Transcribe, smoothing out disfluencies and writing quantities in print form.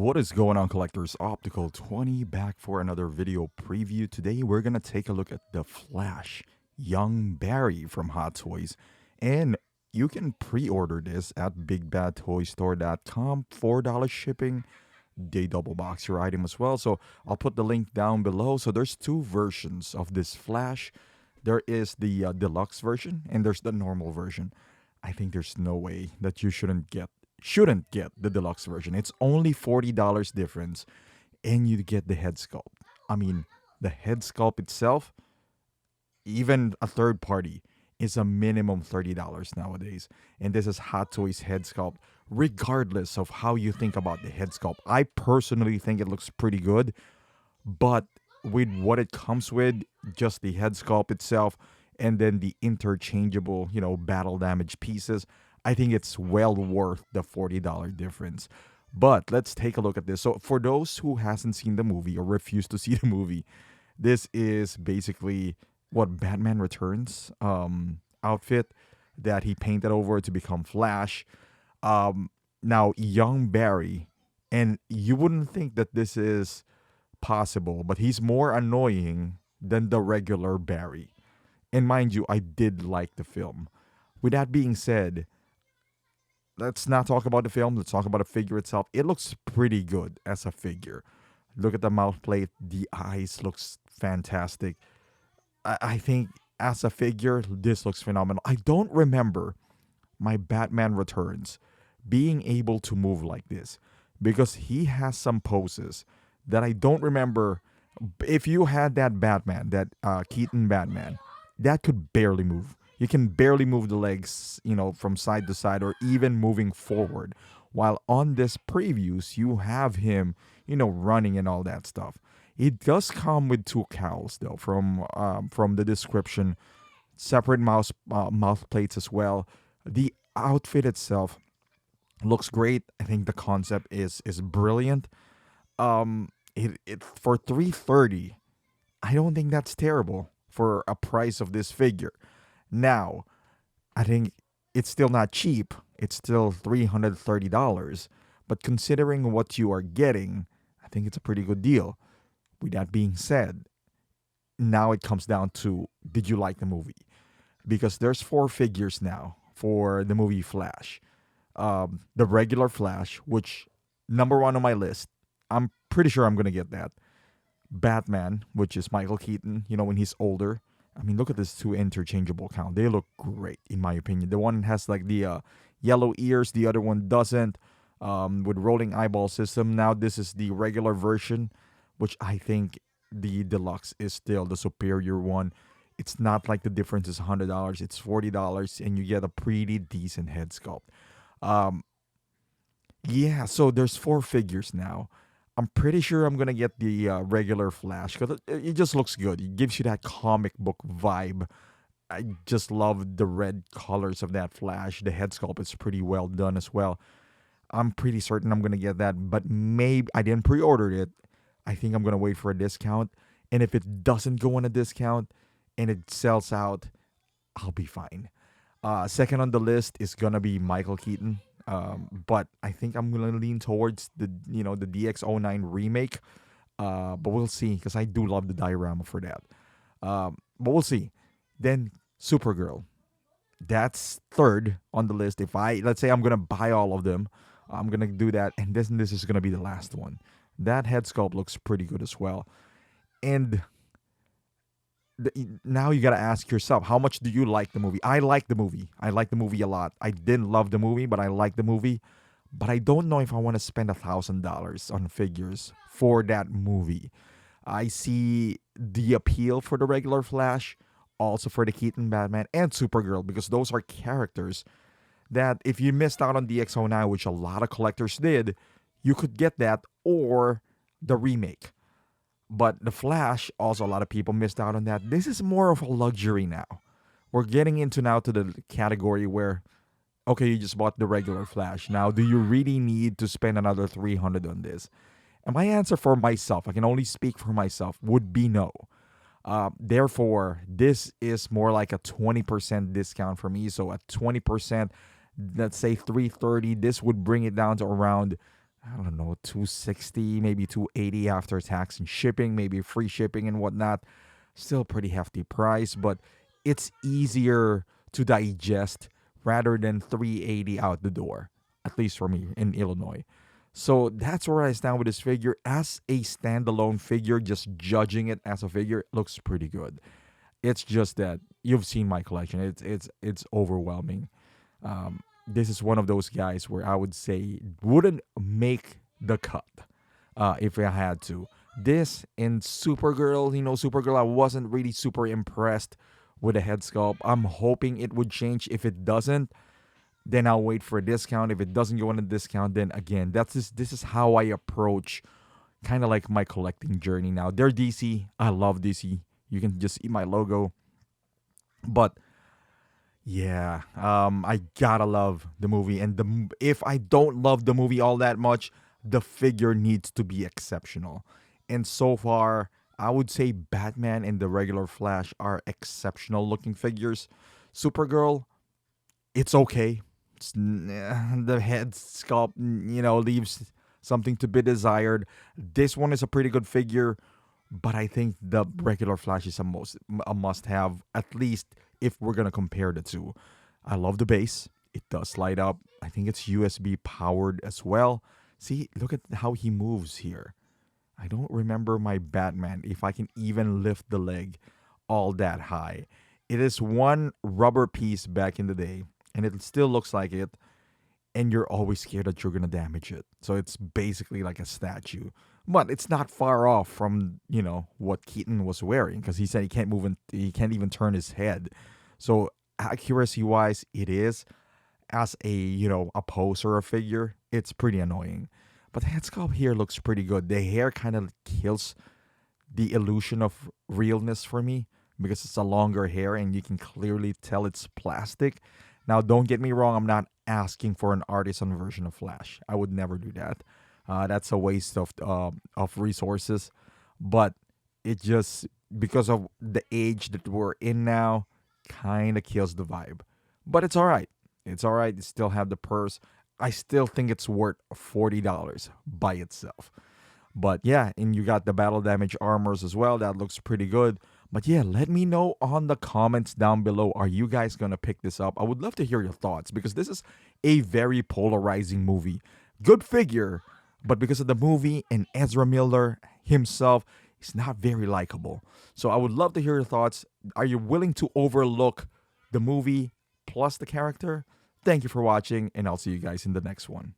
What is going on, collectors? Optical 20 back for another video preview. Today we're gonna take a look at the Flash Young Barry from Hot Toys, and you can pre-order this at bigbadtoystore.com. $4 shipping. They double box your item as well. So I'll put the link down below. So there's two versions of this Flash. There is the deluxe version and there's the normal version. I think there's no way that you shouldn't get the deluxe version. It's only $40 difference and you get the head sculpt. I mean, the head sculpt itself, even a third party, is a minimum $30 nowadays. And this is Hot Toys head sculpt, regardless of how you think about the head sculpt. I personally think it looks pretty good, but with what it comes with, just the head sculpt itself, and then the interchangeable, battle damage pieces, I think it's well worth the $40 difference. But let's take a look at this. So for those who hasn't seen the movie or refuse to see the movie, this is basically what Batman Returns outfit that he painted over to become Flash. Now young Barry, and you wouldn't think that this is possible, but he's more annoying than the regular Barry. And mind you, I did like the film. With that being said, let's not talk about the film. Let's talk about the figure itself. It looks pretty good as a figure. Look at the mouth plate. The eyes looks fantastic. I think as a figure, this looks phenomenal. I don't remember my Batman Returns being able to move like this because he has some poses that I don't remember. If you had that Batman, that Keaton Batman, that could barely move. You can barely move the legs, from side to side or even moving forward. While on this previews, you have him, running and all that stuff. It does come with two cowls though, from the description, separate mouth plates as well. The outfit itself looks great. I think the concept is brilliant. It for 330, I don't think that's terrible for a price of this figure. Now, I think it's still not cheap. It's still $330, but considering what you are getting, I think it's a pretty good deal. With that being said, now it comes down to, did you like the movie? Because there's four figures now for the movie Flash. The regular Flash, which number one on my list, I'm pretty sure I'm gonna get that. Batman, which is Michael Keaton, when he's older. I mean, look at this two interchangeable count. They look great, in my opinion. The one has like the yellow ears, the other one doesn't, with rolling eyeball system. Now, this is the regular version, which I think the deluxe is still the superior one. It's not like the difference is $100, it's $40, and you get a pretty decent head sculpt. Um, yeah, so there's four figures now. I'm pretty sure I'm gonna get the regular Flash because it just looks good. It gives you that comic book vibe. I just love the red colors of that Flash. The head sculpt is pretty well done as well. I'm pretty certain I'm gonna get that, but maybe I didn't pre-order it. I think I'm gonna wait for a discount, and if it doesn't go on a discount and it sells out, I'll be fine. Second on the list is gonna be Michael Keaton. But I think I'm gonna lean towards the DX09 remake. But we'll see because I do love the diorama for that. But we'll see. Then Supergirl, that's third on the list. If let's say I'm gonna buy all of them, I'm gonna do that, and this is gonna be the last one. That head sculpt looks pretty good as well, and now you got to ask yourself, how much do you like the movie? I like the movie. I like the movie a lot. I didn't love the movie, but I like the movie. But I don't know if I want to spend $1,000 on figures for that movie. I see the appeal for the regular Flash, also for the Keaton Batman and Supergirl, because those are characters that if you missed out on DX09, which a lot of collectors did, you could get that or the remake. But the Flash, also a lot of people missed out on that. This is more of a luxury now. We're getting into now to the category where, okay, you just bought the regular Flash. Now, do you really need to spend another 300 on this? And my answer for myself, I can only speak for myself, would be no. Therefore, this is more like a 20% discount for me. So at 20%, let's say 330, this would bring it down to around I don't know, 260, maybe 280 after tax and shipping, maybe free shipping and whatnot. Still pretty hefty price, but it's easier to digest rather than 380 out the door, at least for me in Illinois. So that's where I stand with this figure. As a standalone figure, just judging it as a figure, it looks pretty good. It's just that you've seen my collection. It's overwhelming. This is one of those guys where I would say wouldn't make the cut if I had to. This and Supergirl, Supergirl, I wasn't really super impressed with the head sculpt. I'm hoping it would change. If it doesn't, then I'll wait for a discount. If it doesn't go on a discount, then again, this is how I approach kind of like my collecting journey now. They're DC. I love DC. You can just see my logo. But yeah, I gotta love the movie, and if I don't love the movie all that much, the figure needs to be exceptional. And so far, I would say Batman and the regular Flash are exceptional looking figures. Supergirl, it's okay. The head sculpt, leaves something to be desired. This one is a pretty good figure, but I think the regular Flash is a must have, at least if we're gonna compare the two. I love the base. It does light up. I think it's USB powered as well. See, look at how he moves here. I don't remember my Batman if I can even lift the leg all that high. It is one rubber piece back in the day, and it still looks like it, and you're always scared that you're gonna damage it. So it's basically like a statue. But it's not far off from, what Keaton was wearing, because he said he can't move and he can't even turn his head. So accuracy wise, it is. As a pose or a figure, it's pretty annoying. But the head sculpt here looks pretty good. The hair kind of kills the illusion of realness for me because it's a longer hair and you can clearly tell it's plastic. Now, don't get me wrong, I'm not asking for an artisan version of Flash. I would never do that. That's a waste of resources. But it just, because of the age that we're in now, kind of kills the vibe. But it's all right. It's all right. You still have the purse. I still think it's worth $40 by itself. But yeah, and you got the battle damage armors as well. That looks pretty good. But yeah, let me know on the comments down below. Are you guys going to pick this up? I would love to hear your thoughts because this is a very polarizing movie. Good figure, but because of the movie and Ezra Miller himself, he's not very likable. So I would love to hear your thoughts. Are you willing to overlook the movie plus the character? Thank you for watching, and I'll see you guys in the next one.